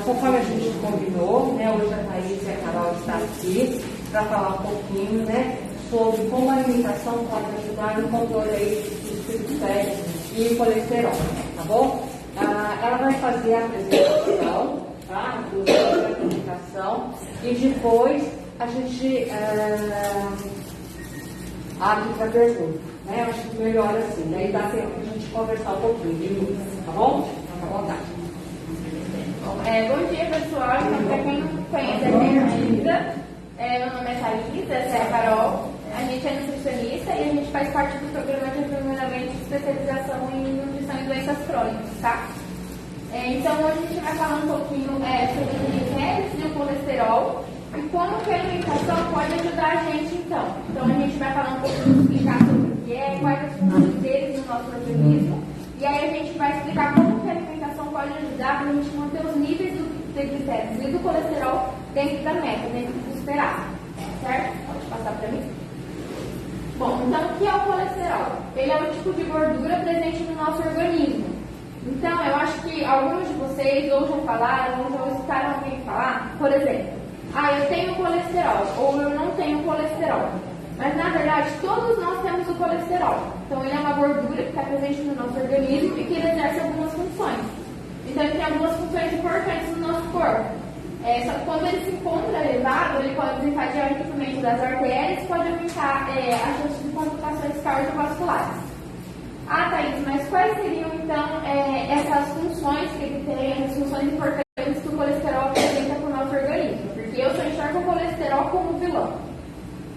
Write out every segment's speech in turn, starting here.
Conforme a gente combinou, né, hoje a Thaís e a Carol estão aqui para falar um pouquinho, né, sobre como a alimentação pode ajudar no controle aí dos triglicéridos e colesterol, tá bom? Ela vai fazer a apresentação, tá? A apresentação, e depois a gente abre para pergunta, né? Eu acho que melhor assim, né? E dá tempo para a gente conversar um pouquinho, tá bom? Fica à vontade. Bom dia, pessoal. Então, para quem não conhece a Thaisa, meu nome é Thaís, essa é a Carol. A gente é nutricionista e a gente faz parte do programa de aprimoramento de especialização em nutrição e doenças crônicas, tá? Então, hoje a gente vai falar um pouquinho sobre o triglicéridos e o colesterol e como que a alimentação pode ajudar a gente, então. Então, a gente vai falar um pouquinho, explicar sobre o que é, quais as funções deles no nosso organismo. E aí a gente vai explicar como que a alimentação pode ajudar para a gente manter os níveis do triglicéridos e do colesterol dentro da meta, dentro do esperado. Certo? Pode passar para mim. Bom, então o que é o colesterol? Ele é um tipo de gordura presente no nosso organismo. Então, eu acho que alguns de vocês ou já falaram ou já escutaram alguém falar, por exemplo, eu tenho colesterol ou eu não tenho colesterol. Mas, na verdade, todos nós temos o colesterol. Então, ele é uma gordura que está presente no nosso organismo e que ele exerce algumas funções. Então, ele tem algumas funções importantes no nosso corpo. Só que quando ele se encontra elevado, ele pode desencadear o entupimento das artérias e pode aumentar a chance de complicações cardiovasculares. Thaís, mas quais seriam, então, essas funções que ele tem, as funções importantes que o colesterol apresenta para o nosso organismo? Porque eu só enxergo o colesterol como vilão.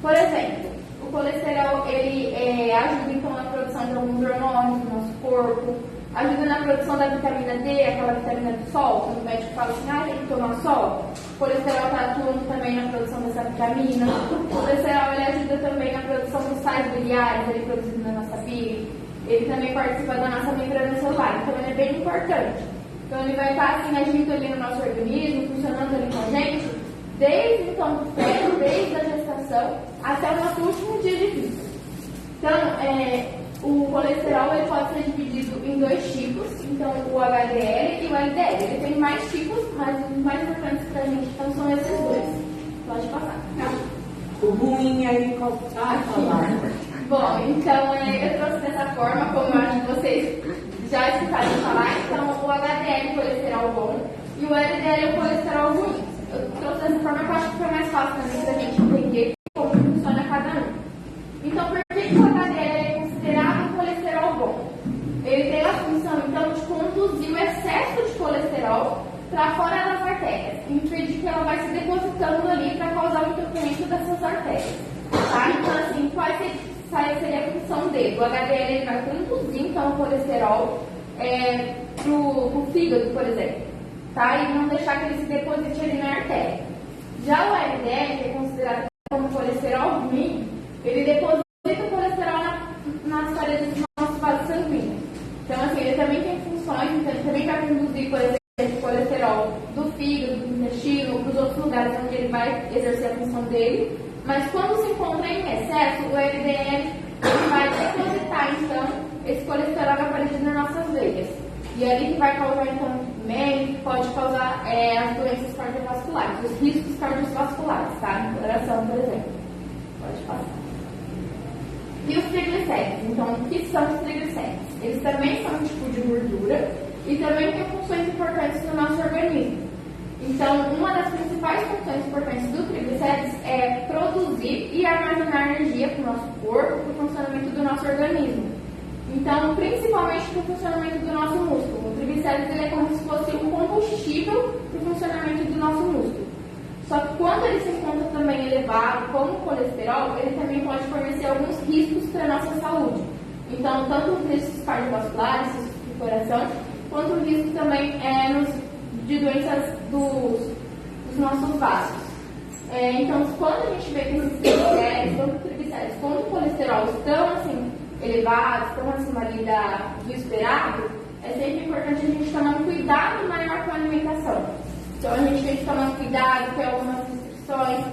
Por exemplo, o colesterol ele ajuda então na produção de alguns hormônios no nosso corpo, ajuda na produção da vitamina D, aquela vitamina do sol, quando o médico fala assim, tem que tomar sol. O colesterol está atuando também na produção dessa vitamina. O colesterol ele ajuda também na produção dos sais biliares, ele produzido na nossa pele. Ele também participa da nossa membrana celular, então ele é bem importante. Então ele vai estar assim agindo ali no nosso organismo, funcionando ali com a gente, desde então do feto, desde a gestação até o nosso último dia de vida. Então, o colesterol ele pode ser dividido em dois tipos, então o HDL e o LDL. Ele tem mais tipos, mas os mais importantes para a gente então, são esses dois. Pode passar. O ruim aí Bom, então eu trouxe dessa forma, como eu acho que vocês já escutaram falar. Então, o HDL é o colesterol bom e o LDL é o colesterol ruim. Eu trouxe dessa forma que eu acho que foi mais fácil também para a gente entender como funciona cada um. Então, por que o HDL é considerado um colesterol bom? Ele tem a função, então, de conduzir o excesso de colesterol para fora das artérias, impedir que ela vai se depositando ali para causar o entupimento dessas artérias. Tá? Então, assim, qual seria a função dele? O HDL ele vai conduzir, então, o colesterol para o fígado, por exemplo. Tá? E não deixar que ele se deposite ali na artéria. Já o LDL, que é considerado como colesterol ruim, ele deposita o colesterol nas paredes dos nossos vasos sanguíneos. Então, assim, ele também tem funções, então ele também vai conduzir, por exemplo, o colesterol do fígado, do intestino, para os outros lugares onde ele vai exercer a função dele. Mas quando se encontra em excesso, o LDL ele vai depositar, então, esse colesterol na parede das nossas veias. E é ali que vai causar, então, que pode causar as doenças cardiovasculares, os riscos cardiovasculares, tá? No coração, por exemplo. Pode passar. E os triglicéridos? Então, o que são os triglicéridos? Eles também são um tipo de gordura e também têm funções importantes no nosso organismo. Então, uma das principais funções importantes do triglicéridos é produzir e armazenar energia para o nosso corpo, para o funcionamento do nosso organismo. Então, principalmente para o funcionamento do nosso músculo. O triglicéridos ele é como se fosse um combustível para o funcionamento do nosso músculo. Só que quando ele se encontra também elevado, como o colesterol, ele também pode fornecer alguns riscos para a nossa saúde. Então, tanto os riscos cardiovasculares, riscos do coração, quanto o risco também de doenças dos nossos vasos. Então, quando a gente vê que esses triglicéridos, tanto o triglicéridos como o colesterol estão assim, elevados, estão acima ali do esperado, é sempre importante a gente tomar um cuidado maior com a alimentação. Então, a gente tem que tomar um cuidado, ter algumas restrições,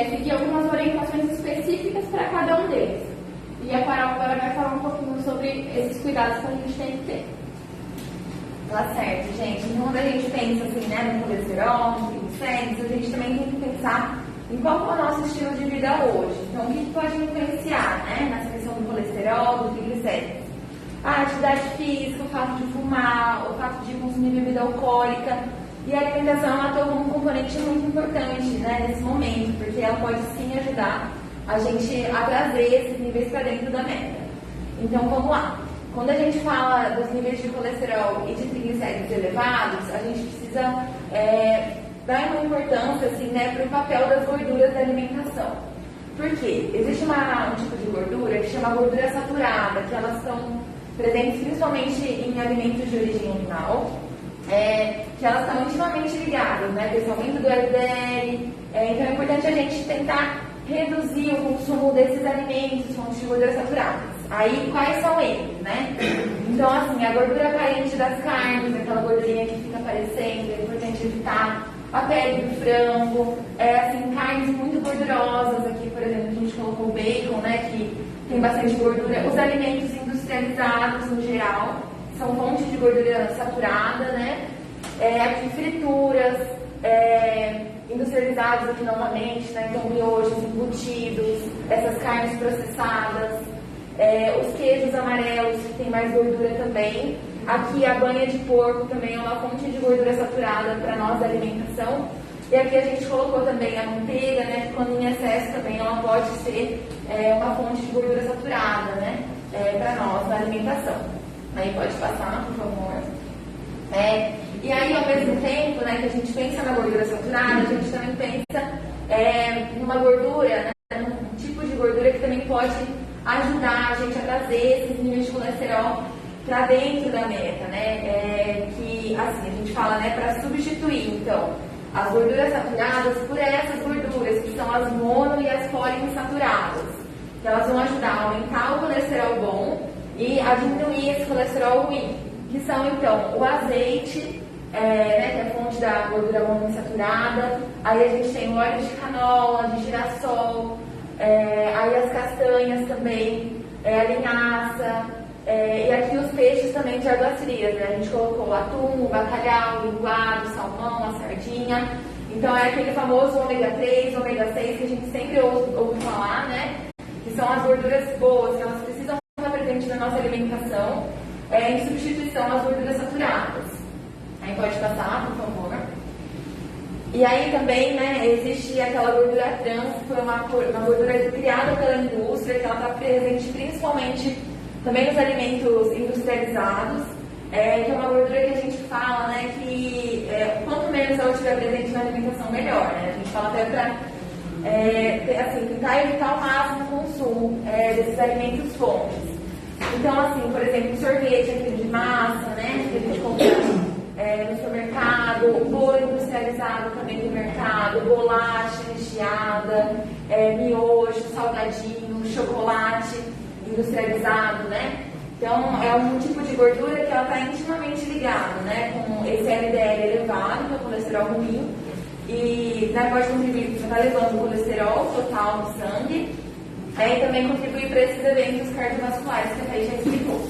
seguir algumas orientações específicas para cada um deles. E a Carol agora vai falar um pouquinho sobre esses cuidados que a gente tem que ter. Tá certo, gente. Então, quando a gente pensa assim, né, no colesterol, nos triglicéridos, a gente também tem que pensar em qual é o nosso estilo de vida hoje. Então, o que pode influenciar, né, nessa questão do colesterol, dos triglicéridos? A atividade física, o fato de fumar, o fato de consumir bebida alcoólica. E a alimentação atua como um componente muito importante, né, nesse momento, porque ela pode sim ajudar a gente a trazer esses níveis para dentro da meta. Então, vamos lá. Quando a gente fala dos níveis de colesterol e de triglicéridos elevados, a gente precisa dar uma importância assim, né, para o papel das gorduras da alimentação. Por quê? Existe um tipo de gordura que chama gordura saturada, que elas estão presentes principalmente em alimentos de origem animal, que elas estão intimamente ligadas, né, com esse aumento do LDL. Então é importante a gente tentar reduzir o consumo desses alimentos, fontes de gorduras saturadas. Aí, quais são eles, né? Então, assim, a gordura carente das carnes, aquela gordurinha que fica aparecendo, é importante evitar. A pele do frango, assim, carnes muito gordurosas, aqui, por exemplo, a gente colocou bacon, né, que tem bastante gordura. Os alimentos industrializados, no geral, são fontes de gordura saturada, né? Aqui, frituras, industrializados aqui novamente, né? Então, miojos, embutidos, essas carnes processadas. Os queijos amarelos, que tem mais gordura também. Aqui a banha de porco também é uma fonte de gordura saturada para nós da alimentação. E aqui a gente colocou também a manteiga, né, que quando em excesso também ela pode ser uma fonte de gordura saturada, né, para nós na alimentação. Aí pode passar, por favor. E aí, ao mesmo tempo, né, que a gente pensa na gordura saturada, a gente também pensa numa gordura, né, num tipo de gordura que também pode ajudar a gente a trazer esses níveis de colesterol para dentro da meta, né? Que, assim, a gente fala, né, para substituir, então, as gorduras saturadas por essas gorduras, que são as mono e as poliinsaturadas, que elas vão ajudar a aumentar o colesterol bom e a diminuir esse colesterol ruim, que são, então, o azeite, né, que é a fonte da gordura monoinsaturada, aí a gente tem o óleo de canola, de girassol, aí as castanhas também, a linhaça, e aqui os peixes também de águas frias, né? A gente colocou o atum, o bacalhau, o linguado, o salmão, a sardinha. Então é aquele famoso ômega 3, ômega 6 que a gente sempre ouve falar, né? Que são as gorduras boas, que elas precisam estar presentes na nossa alimentação, em substituição às gorduras saturadas. Aí pode passar, por favor. E aí também, né, existe aquela gordura trans, que foi uma gordura criada pela indústria, que ela está presente principalmente também nos alimentos industrializados, que é uma gordura que a gente fala, né, que quanto menos ela estiver presente na alimentação, melhor, né? A gente fala até para assim, tentar evitar ao máximo o consumo desses alimentos fontes. Então, assim, por exemplo, sorvete aquele de massa, né, que a gente compra no supermercado, o bolo industrializado também no mercado, bolacha recheada, miojo, salgadinho, chocolate industrializado, né? Então, é um tipo de gordura que ela está intimamente ligada, né, com esse LDL elevado, que é o colesterol ruim, e, né, pode contribuir, você está levando o colesterol total no sangue, aí também contribui para esses eventos cardiovasculares que a Thaís já explicou.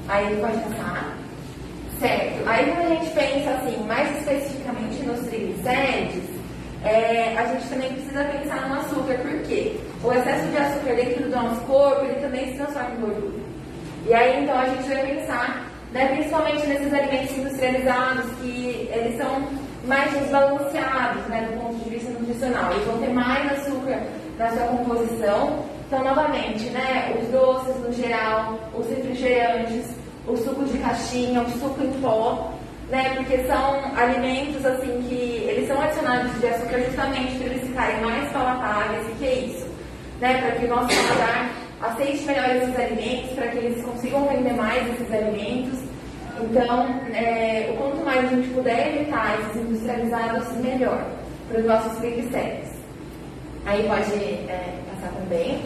Aí pode passar. Certo. Aí quando a gente pensa, assim, mais especificamente nos triglicéridos, a gente também precisa pensar no açúcar, porque o excesso de açúcar dentro do nosso corpo, ele também se transforma em gordura. E aí, então, a gente vai pensar, né, principalmente nesses alimentos industrializados, que eles são mais desbalanceados, né, do ponto de vista nutricional. Eles vão ter mais açúcar na sua composição. Então, novamente, né, os doces no geral, os refrigerantes, o suco de caixinha, o suco em pó, né, porque são alimentos, assim, que eles são adicionados de açúcar justamente para eles ficarem mais palatáveis. E que é isso? Né, para que o nosso paladar aceite melhor esses alimentos, para que eles consigam vender mais esses alimentos. Então, o quanto mais a gente puder evitar esses industrializados, melhor para os nossos triglicéridos. Aí pode passar também.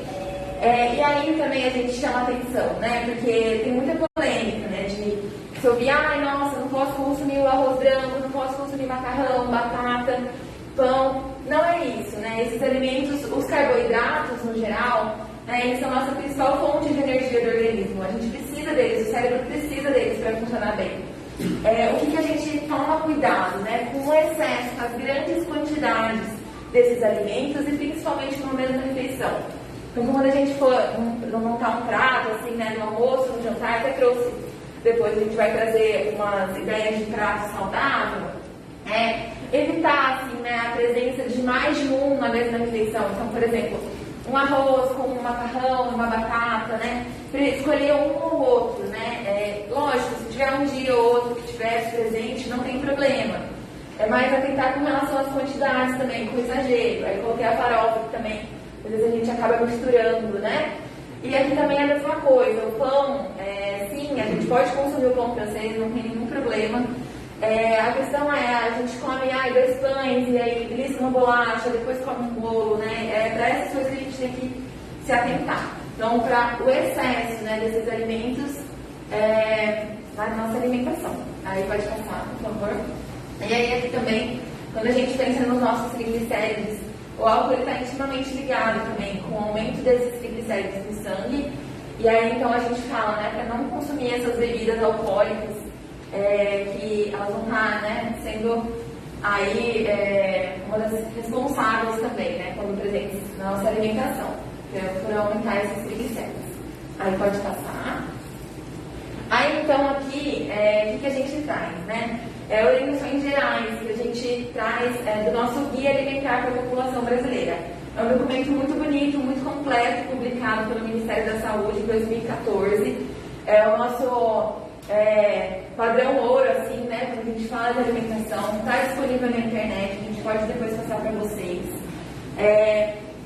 E aí também a gente chama atenção, né? Porque tem muita polêmica, né? De se ouvir, nossa, não posso consumir o arroz branco, não posso consumir macarrão, batata, pão. Não é isso, né? Esses alimentos, os carboidratos no geral, eles são a nossa principal fonte de energia do organismo. A gente precisa deles, o cérebro precisa deles para funcionar bem. o que a gente toma cuidado, né, com o excesso, com as grandes quantidades desses alimentos e principalmente no momento da refeição. Então, quando a gente for montar um prato, assim, né, no almoço, no jantar, até trouxe, depois a gente vai trazer umas ideias de prato saudável, evitar, assim, né, a presença de mais de um na mesma refeição. Então, por exemplo, um arroz com um macarrão, uma batata, né, escolher um ou outro, né, lógico, se tiver um dia ou outro que tivesse presente, não tem problema. É mais atentar com relação às quantidades também, com exagero. Aí coloquei a farofa que também, às vezes a gente acaba misturando, né? E aqui também é a mesma coisa, o pão, sim, a gente pode consumir o pão francês, não tem nenhum problema. A questão a gente come 2 pães e aí belisca uma bolacha, depois come um bolo, né? Para essas coisas que a gente tem que se atentar. Então, para o excesso, né, desses alimentos na nossa alimentação. Aí pode passar, por favor. E aí aqui também, quando a gente pensa nos nossos triglicéridos, o álcool está intimamente ligado também com o aumento desses triglicéridos no sangue. E aí então a gente fala, né, para não consumir essas bebidas alcoólicas, que elas vão estar, né, sendo aí uma das responsáveis também, né, quando presentes na nossa alimentação, por aumentar esses triglicéridos. Aí pode passar. Aí então aqui, o que a gente traz, né? Orientações gerais que a gente traz do nosso Guia Alimentar para a População Brasileira. É um documento muito bonito, muito completo, publicado pelo Ministério da Saúde em 2014. É o nosso padrão ouro, assim, né? Quando a gente fala de alimentação, está disponível na internet, a gente pode depois passar para vocês.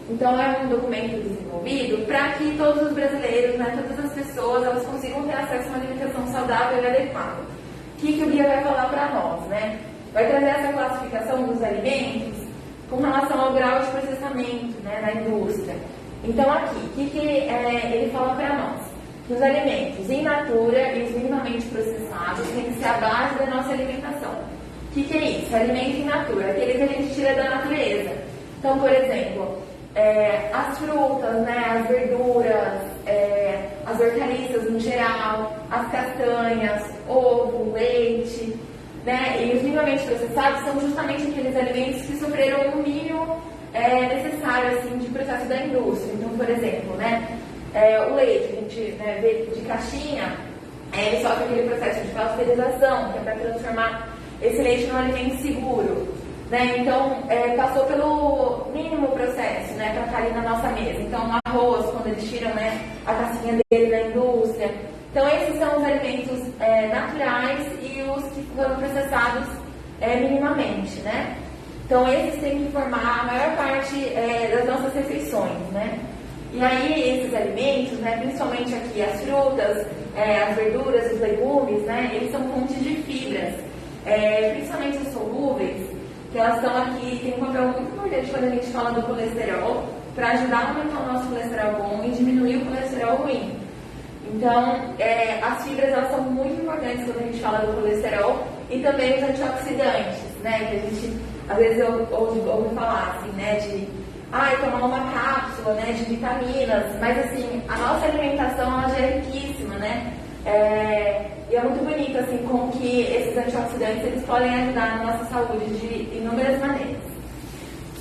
Então é um documento desenvolvido para que todos os brasileiros, né, todas as pessoas, elas consigam ter acesso a uma alimentação saudável e adequada. O que o guia vai falar para nós, né? Vai trazer essa classificação dos alimentos com relação ao grau de processamento, né, na indústria. Então aqui, o que ele fala para nós? Que os alimentos in natura e os minimamente processados têm que ser a base da nossa alimentação. O que é isso? Alimento in natura, aquele que a gente tira da natureza. Então, por exemplo, as frutas, né, as verduras, as hortaliças no geral, as castanhas, ovo, leite, né, e os minimamente processados são justamente aqueles alimentos que sofreram o mínimo necessário assim, de processo da indústria. Então, por exemplo, né, o leite, a gente, né, vê de caixinha, ele sofre aquele processo de pasteurização, que é para transformar esse leite num alimento seguro. Né? Então, passou pelo mínimo processo, né, para estar ali na nossa mesa. Então, o arroz, quando eles tiram, né, a casquinha dele da indústria. Então, esses são os alimentos naturais e os que foram processados minimamente, né? Então, esses têm que formar a maior parte das nossas refeições, né? E aí, esses alimentos, né, principalmente aqui as frutas, as verduras, os legumes, né, eles são fontes de fibras, principalmente os solúveis, que elas estão aqui, tem um papel muito importante quando a gente fala do colesterol, para ajudar a aumentar o nosso colesterol bom e diminuir o colesterol ruim. Então, as fibras, elas são muito importantes quando a gente fala do colesterol e também os antioxidantes, né, que a gente, às vezes, ouve falar, assim, né, de tomar uma cápsula, né, de vitaminas, mas, assim, a nossa alimentação, ela já é riquíssima, né, e é muito bonito, assim, como que esses antioxidantes, eles podem ajudar na nossa saúde de inúmeras maneiras.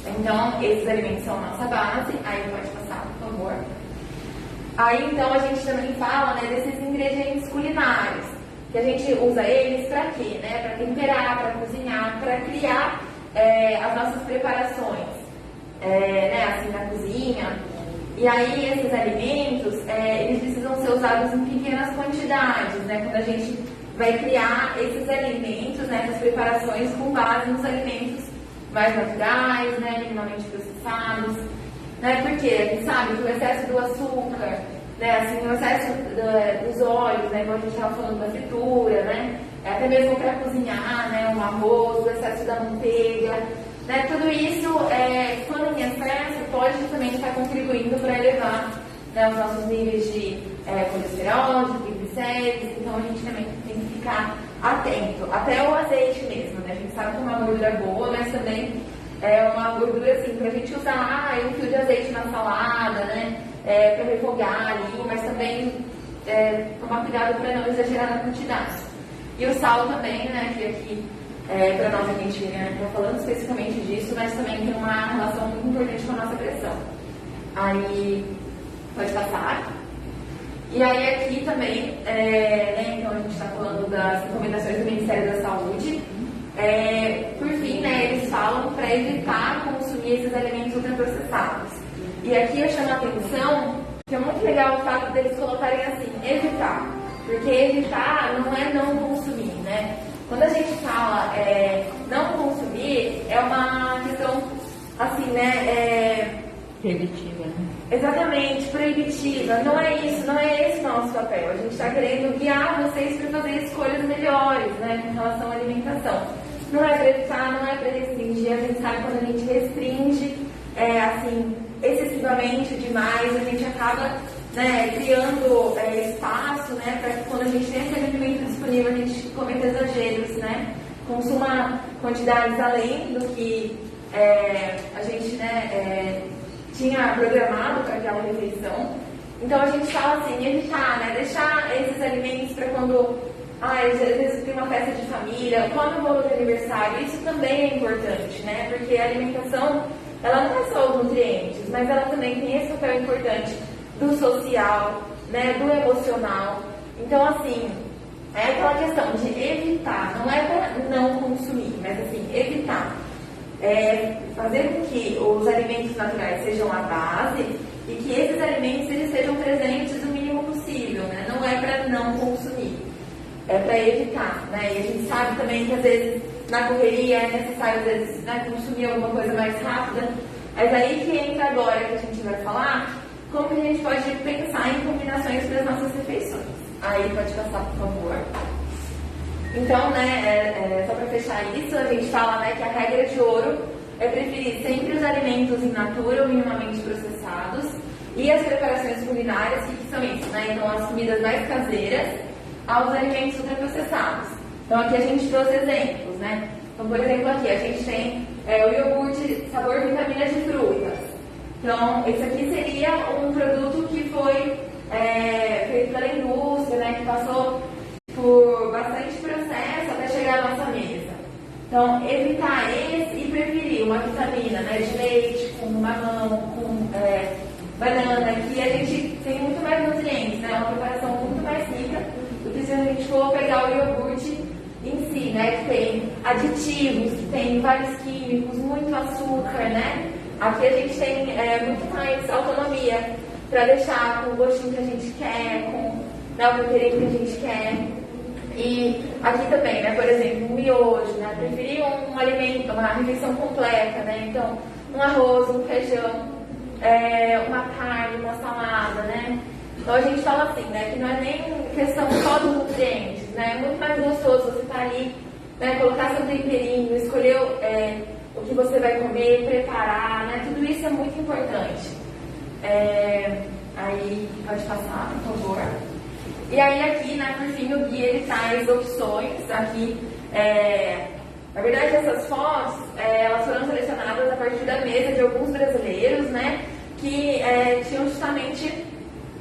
Então, esses alimentos são a nossa base. Aí pode passar, por favor. Aí, então, a gente também fala, né, desses ingredientes culinários, que a gente usa eles para quê? Né? Para temperar, para cozinhar, para criar as nossas preparações, né, assim, na cozinha. E aí, esses alimentos, eles precisam ser usados em pequenas quantidades, né? Quando a gente vai criar esses alimentos, né, essas preparações com base nos alimentos mais naturais, né, minimamente processados, né? Porque a gente sabe que o excesso do açúcar, né, assim, o excesso dos óleos, né, como a gente estava falando da fritura, né, até mesmo para cozinhar, né, um arroz, o excesso da manteiga, né, tudo isso, quando em excesso, pode também estar contribuindo para elevar, né, os nossos níveis de colesterol, de triglicéridos. Então a gente também tem que ficar atento, até o azeite mesmo, né? A gente sabe que é uma gordura boa, mas também é uma gordura assim, para a gente usar um fio de azeite na salada, né? Para refogar ali, mas também tomar cuidado para não exagerar na quantidade. E o sal também, né, que aqui, para nós a gente está falando especificamente disso, mas também tem uma relação muito importante com a nossa pressão. Aí, pode passar. E aí aqui também, né, então a gente está falando das recomendações do Ministério da Saúde. Por fim, né, eles falam para evitar consumir esses alimentos ultraprocessados. E aqui eu chamo a atenção que é muito legal o fato deles colocarem assim, evitar. Porque evitar não é não consumir, né? Quando a gente fala não consumir, é uma questão assim, né? Proibitiva, né? Exatamente, proibitiva. Não é isso, não é esse o nosso papel. A gente está querendo guiar vocês para fazer escolhas melhores, né, em relação à alimentação. Não é para evitar, não é para restringir. A gente sabe quando a gente restringe, assim, excessivamente demais, a gente acaba, né, criando espaço, né, para que quando a gente tem esse alimento disponível, a gente cometa exageros, né, consuma quantidades além do que a gente, né, tinha programado para aquela refeição. Então a gente fala assim, evitar, né, deixar esses alimentos para quando, às vezes tem uma festa de família, come um bolo de aniversário, isso também é importante, né, porque a alimentação, ela não é só os nutrientes, mas ela também tem esse papel importante do social, né, do emocional. Então, assim, é aquela questão de evitar, não é para não consumir, mas assim, evitar. Fazer com que os alimentos naturais sejam a base e que esses alimentos eles sejam presentes o mínimo possível, né? Não é para não consumir, é para evitar, né? E a gente sabe também que às vezes na correria é necessário às vezes, né, consumir alguma coisa mais rápida, mas aí que entra agora que a gente vai falar como que a gente pode pensar em combinações para as nossas refeições. Aí pode passar, por favor. Então, né, só para fechar isso, a gente fala, né, que a regra de ouro é preferir sempre os alimentos in natura ou minimamente processados e as preparações culinárias, que são isso, né? Então, as comidas mais caseiras aos alimentos ultraprocessados. Então, aqui a gente trouxe exemplos, né? Então, por exemplo, aqui a gente tem o iogurte sabor vitamina de frutas. Então, esse aqui seria um produto que foi feito pela indústria, né, que passou por bastante processo até chegar à nossa mesa. Então, evitar esse e preferir uma vitamina, né, de leite, com mamão, com banana, que a gente tem muito mais nutrientes, né, uma preparação muito mais rica do que se a gente for pegar o iogurte em si, né, que tem aditivos, que tem vários químicos, muito açúcar, né. Aqui a gente tem muito mais autonomia para deixar com o gostinho que a gente quer, com, né, o temperinho que a gente quer. E aqui também, né, por exemplo, um miojo, né, preferir um alimento, uma refeição completa, né, então um arroz, um feijão, uma carne, uma salada, né. Então a gente fala assim, né, que não é nem questão só dos nutrientes, né, é muito mais gostoso você estar ali, né, colocar seu temperinho, escolher o que você vai comer, preparar, né, tudo isso é muito importante. Aí pode passar, por favor. E aí aqui, né, por fim, o guia ele traz opções. Aqui, na verdade, essas fotos, elas foram selecionadas a partir da mesa de alguns brasileiros, né, que tinham justamente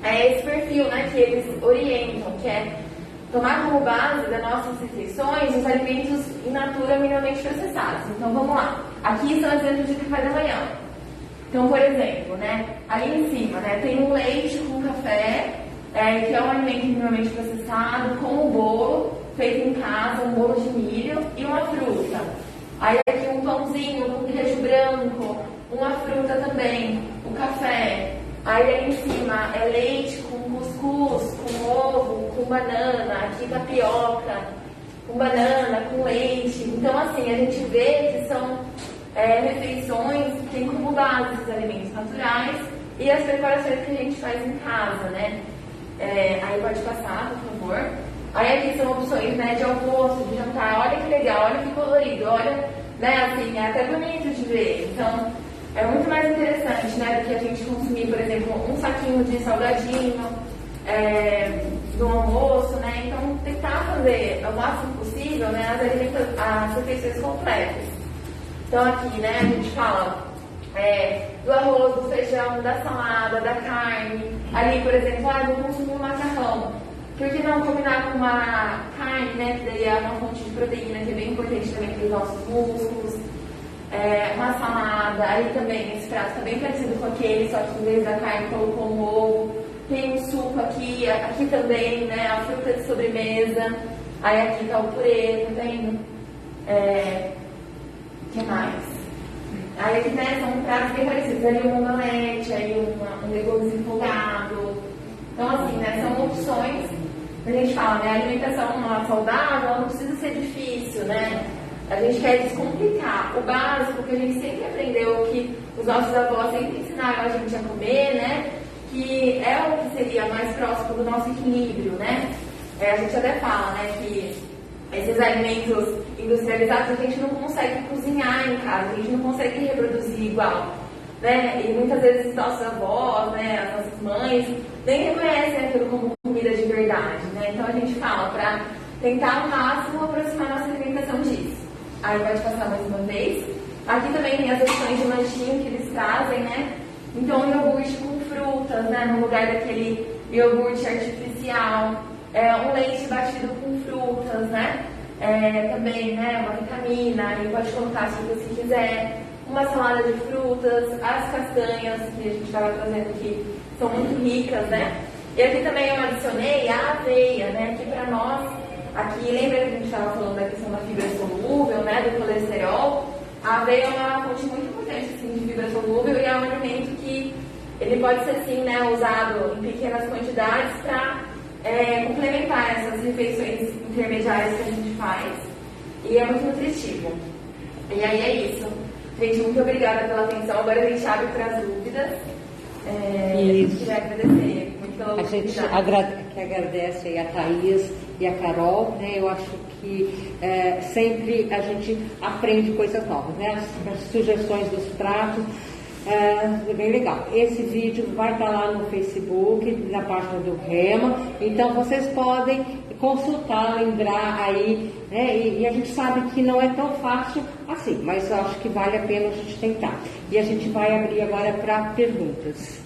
esse perfil, né, que eles orientam, que é tomar como base das nossas refeições os alimentos in natura minimamente processados. Então, vamos lá. Aqui são exemplos de café da manhã. Então, por exemplo, né, ali em cima, né, tem um leite com café, que é um alimento minimamente processado, com um bolo feito em casa, um bolo de milho e uma fruta. Aí aqui um pãozinho com queijo branco, uma fruta também, o café. Aí ali em cima é leite com cuscuz, com ovo, com banana, aqui tapioca, com banana, com leite. Então, assim, a gente vê que são refeições que têm como base esses alimentos naturais e as preparações que a gente faz em casa, né? Aí pode passar, por favor. Aí aqui são opções, né, de almoço, de jantar. Olha que legal, olha que colorido, olha, né, assim, é até bonito de ver. Então, é muito mais interessante, né, do que a gente consumir, por exemplo, um saquinho de salgadinho no almoço, né? Então, tentar fazer o máximo possível, né, as refeições completas. Então, aqui, né, a gente fala do arroz, do feijão, da salada, da carne. Ali, por exemplo, eu vou consumir um macarrão. Por que não combinar com uma carne, né? Que daí é uma fonte de proteína que é bem importante também para os nossos músculos. Uma salada, aí também esse prato está bem parecido com aquele, só que em vez da carne colocou um ovo. Tem um suco aqui também, né? A fruta de sobremesa. Aí aqui está o purê, tá vendo? Que mais? Aí aqui, né, são pratos bem parecidos. Ali uma omelete, aí um legumes empolgado. Então, assim, né, são opções. A gente fala, né, a alimentação saudável ela não precisa ser difícil, né? A gente quer descomplicar. O básico que a gente sempre aprendeu, que os nossos avós sempre ensinaram a gente a comer, né? Que é o que seria mais próximo do nosso equilíbrio, né? A gente até fala, né, que esses alimentos industrializados a gente não consegue cozinhar em casa, a gente não consegue reproduzir igual, né? E muitas vezes nossos avós, né, as nossas mães, nem reconhecem aquilo como comida de verdade, né? Então a gente fala para tentar ao máximo aproximar nossa alimentação disso. Aí vai te passar mais uma vez. Aqui também tem as opções de lanchinho que eles trazem, né? Então um iogurte com frutas, né? No lugar daquele iogurte artificial. Um leite batido com frutas, né? Também, né? Uma vitamina, aí pode colocar se você quiser. Uma salada de frutas, as castanhas que a gente estava trazendo aqui são muito ricas, né? E aqui também eu adicionei a aveia, né? Que para nós, aqui, lembra que a gente estava falando da questão da fibra solúvel, né? Do colesterol. A aveia é uma fonte muito importante assim, de fibra solúvel e é um alimento que ele pode ser, sim, né? Usado em pequenas quantidades para complementar essas refeições intermediárias que a gente faz e é muito nutritivo. E aí é isso. Gente, muito obrigada pela atenção. Agora a gente abre para as dúvidas. E queria agradecer muito pela oportunidade. A gente agradece aí a Thaís e a Carol, né? Eu acho que sempre a gente aprende coisas novas, né? As sugestões dos pratos. Bem legal. Esse vídeo vai estar lá no Facebook, na página do Rema, então vocês podem consultar, lembrar aí, né? E a gente sabe que não é tão fácil assim, mas eu acho que vale a pena a gente tentar. E a gente vai abrir agora para perguntas.